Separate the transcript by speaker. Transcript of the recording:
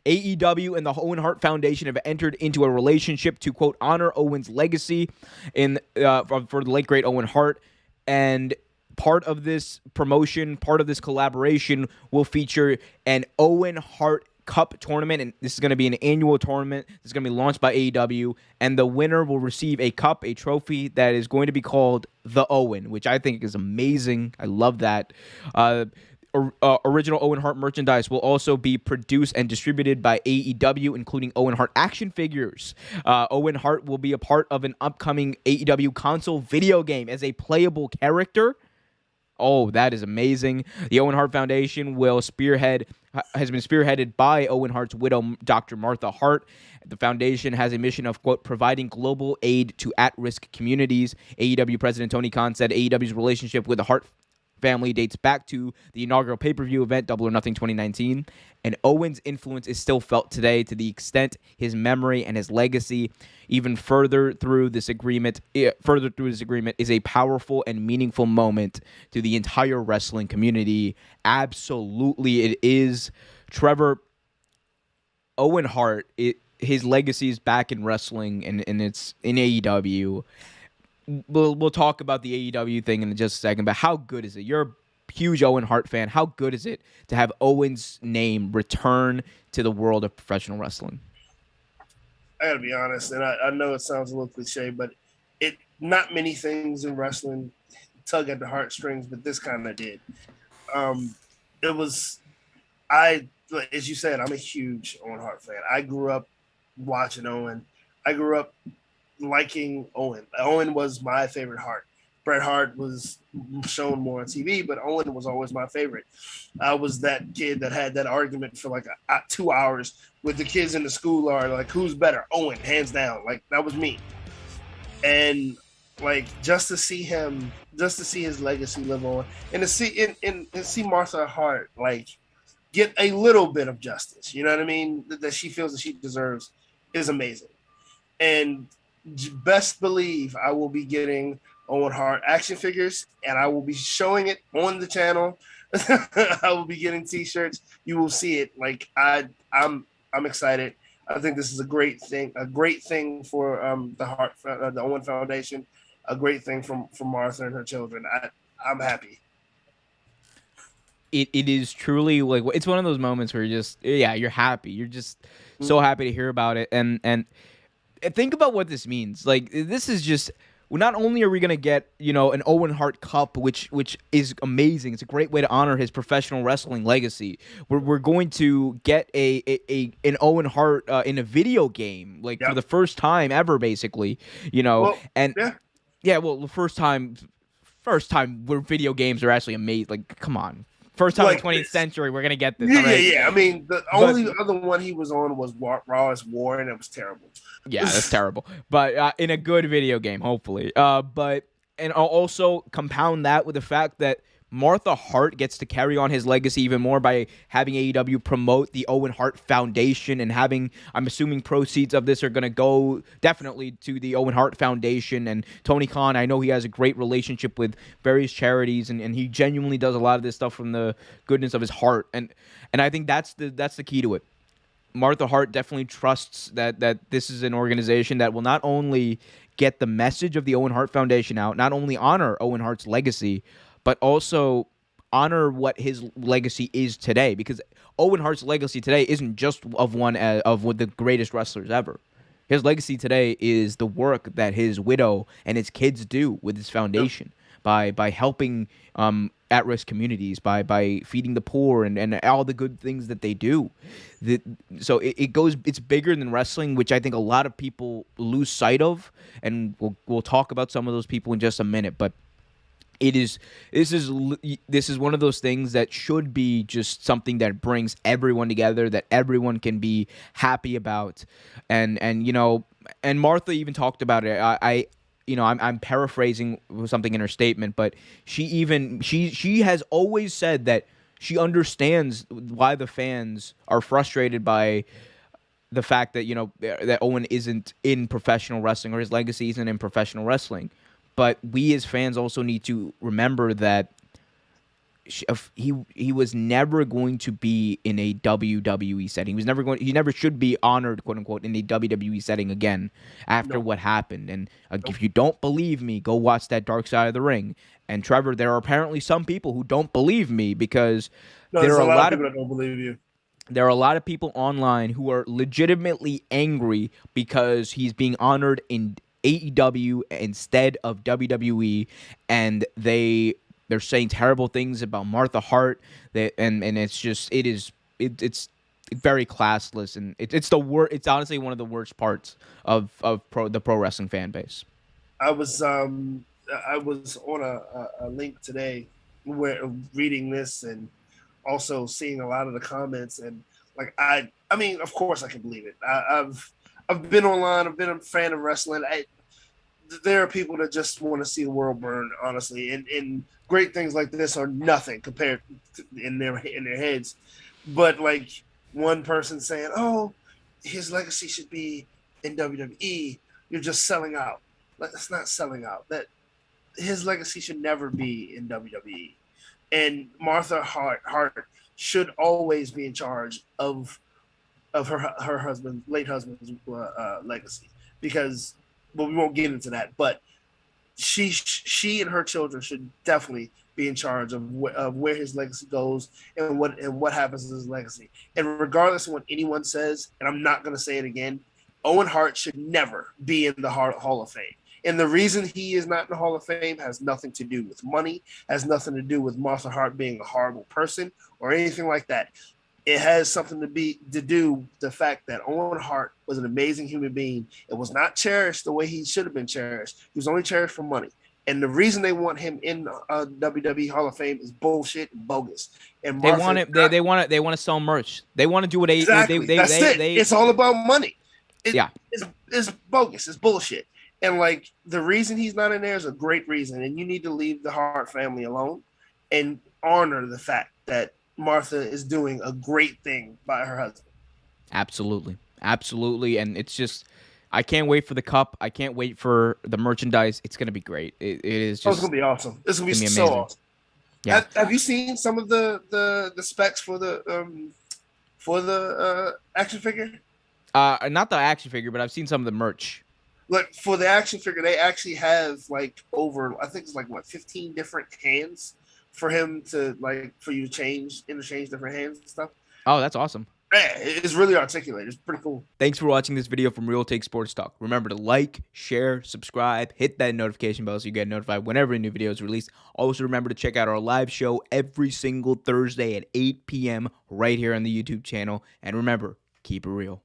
Speaker 1: AEW and the Owen Hart Foundation have entered into a relationship to, quote, honor Owen's legacy for the late, great Owen Hart. And part of this promotion, part of this collaboration will feature an Owen Hart Cup tournament, and this is going to be an annual tournament. This is going to be launched by AEW, and the winner will receive a cup, a trophy that is going to be called the Owen, which I think is amazing. I love that. Original Owen Hart merchandise will also be produced and distributed by AEW, including Owen Hart action figures. Owen Hart will be a part of an upcoming AEW console video game as a playable character. Oh, that is amazing. The Owen Hart Foundation has been spearheaded by Owen Hart's widow, Dr. Martha Hart. The foundation has a mission of, quote, providing global aid to at-risk communities. AEW President Tony Khan said AEW's relationship with the Hart family dates back to the inaugural pay-per-view event, Double or Nothing 2019, and Owen's influence is still felt today to the extent his memory and his legacy even further through this agreement is a powerful and meaningful moment to the entire wrestling community. Absolutely it is. Trevor, Owen Hart, his legacy is back in wrestling, and it's in AEW. We'll talk about the AEW thing in just a second, but how good is it? You're a huge Owen Hart fan. How good is it to have Owen's name return to the world of professional wrestling?
Speaker 2: I gotta be honest, and I know it sounds a little cliche, but not many things in wrestling tug at the heartstrings, but this kind of did. As you said, I'm a huge Owen Hart fan. I grew up watching Owen. I grew up liking Owen. Owen was my favorite Hart. Bret Hart was shown more on TV, but Owen was always my favorite. I was that kid that had that argument for like 2 hours with the kids in the school are like, who's better? Owen, hands down. Like, that was me. And like, just to see his legacy live on, and to see Martha Hart like get a little bit of justice, you know what I mean, that she feels that she deserves, is amazing. And best believe I will be getting Owen Hart action figures, and I will be showing it on the channel. I will be getting T-shirts. You will see it. Like, I'm excited. I think this is a great thing for the Owen Foundation, a great thing from Martha and her children. I'm happy.
Speaker 1: It is truly like, it's one of those moments where you're happy. You're just so happy to hear about it, and think about what this means. Like, this is just, not only are we going to get, an Owen Hart Cup, which is amazing. It's a great way to honor his professional wrestling legacy. We're going to get an Owen Hart in a video game, like, for the first time ever, basically, well, the first time where video games are actually amazing. Like, come on. First time in the 20th century, we're going to get this.
Speaker 2: Yeah. I mean, the only other one he was on was Raw's War, and it was terrible.
Speaker 1: Yeah, that's terrible. But in a good video game, hopefully. And I'll also compound that with the fact that Martha Hart gets to carry on his legacy even more by having AEW promote the Owen Hart Foundation and having, I'm assuming, proceeds of this are going to go definitely to the Owen Hart Foundation. And Tony Khan, I know he has a great relationship with various charities, and he genuinely does a lot of this stuff from the goodness of his heart. And I think that's the key to it. Martha Hart definitely trusts that this is an organization that will not only get the message of the Owen Hart Foundation out, not only honor Owen Hart's legacy, but also honor what his legacy is today. Because Owen Hart's legacy today isn't just of one of the greatest wrestlers ever. His legacy today is the work that his widow and his kids do with his foundation by helping at-risk communities, by feeding the poor and all the good things that they do. So it's bigger than wrestling, which I think a lot of people lose sight of, and we'll talk about some of those people in just a minute. But this is one of those things that should be just something that brings everyone together, that everyone can be happy about, and Martha even talked about it. I'm paraphrasing something in her statement, but she has always said that she understands why the fans are frustrated by the fact that that Owen isn't in professional wrestling, or his legacy isn't in professional wrestling. But we as fans also need to remember that he was never going to be in a WWE setting. He never should be honored, quote unquote, in a WWE setting again after
Speaker 2: Nope.
Speaker 1: what happened. And
Speaker 2: Nope.
Speaker 1: if you don't believe me, go watch that Dark Side of the Ring. And Trevor, there are apparently some people who don't believe me because
Speaker 2: No,
Speaker 1: there
Speaker 2: there's
Speaker 1: are
Speaker 2: a
Speaker 1: a
Speaker 2: lot of
Speaker 1: lot of
Speaker 2: people that don't believe you.
Speaker 1: people online who are legitimately angry because he's being honored in AEW instead of WWE, and they're saying terrible things about Martha Hart. And it's just it's very classless, and it's the wor- It's honestly one of the worst parts of the pro wrestling fan base.
Speaker 2: I was on a link today where reading this and also seeing a lot of the comments and like I mean of course I can believe it. I've been online. I've been a fan of wrestling. There are people that just want to see the world burn, honestly, and great things like this are nothing compared to, in their heads. But like one person saying, "Oh, his legacy should be in WWE," you're just selling out. That's not selling out. That his legacy should never be in WWE. And Martha Hart should always be in charge of her husband, late husband's legacy, because well, we won't get into that, but she and her children should definitely be in charge of where his legacy goes and what happens to his legacy. And regardless of what anyone says, and I'm not going to say it again, Owen Hart should never be in the Hall of Fame. And the reason he is not in the Hall of Fame has nothing to do with money, has nothing to do with Martha Hart being a horrible person or anything like that. It has something to do with the fact that Owen Hart was an amazing human being. It was not cherished the way he should have been cherished. He was only cherished for money. And the reason they want him in WWE Hall of Fame is bullshit and bogus. And
Speaker 1: They
Speaker 2: Martha,
Speaker 1: want it. They want to sell merch. They want to do what
Speaker 2: exactly. That's it. It's all about money.
Speaker 1: Yeah.
Speaker 2: It's bogus. It's bullshit. And like the reason he's not in there is a great reason. And you need to leave the Hart family alone and honor the fact that Martha is doing a great thing by her husband.
Speaker 1: Absolutely. Absolutely. And it's just, I can't wait for the cup. I can't wait for the merchandise. It's going to be great. It is
Speaker 2: Oh, it's
Speaker 1: just
Speaker 2: gonna be awesome. It's gonna be
Speaker 1: going to be
Speaker 2: so
Speaker 1: amazing.
Speaker 2: awesome.
Speaker 1: Yeah.
Speaker 2: Have you seen some of the specs for the action figure?
Speaker 1: Not the action figure, but I've seen some of the merch.
Speaker 2: Like for the action figure, they actually have like over I think it's like what 15 different hands for him to like for you to interchange different hands and stuff.
Speaker 1: Oh, that's awesome.
Speaker 2: Yeah, it's really articulated. It's pretty cool.
Speaker 1: Thanks for watching this video from Real Take Sports Talk. Remember to like, share, subscribe, hit that notification bell so you get notified whenever a new video is released. Also, remember to check out our live show every single Thursday at 8 p.m. right here on the YouTube channel. And remember, keep it real.